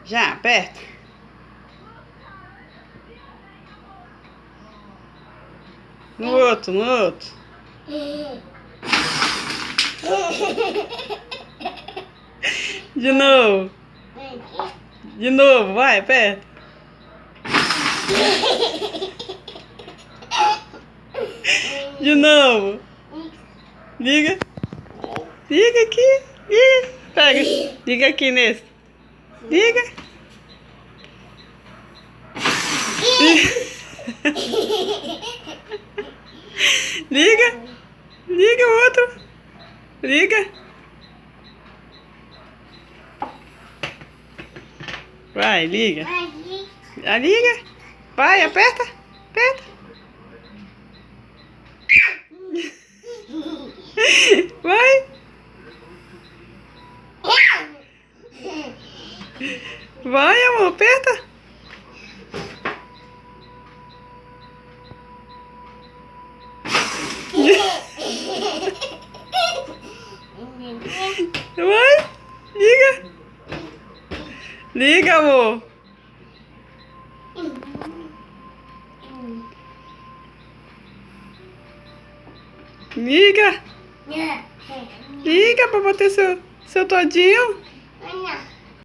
Já, aperta. No outro, no outro. De novo. De novo, vai, aperta. De novo. Liga. Liga aqui. Liga. Pega. Liga aqui nesse. Liga. Liga. Liga o outro. Liga. Vai, liga. Ah, liga. Vai, aperta. Aperta. Vai. Vai, amor, aperta. Vai, liga. Liga, amor. Liga. Liga pra bater seu todinho.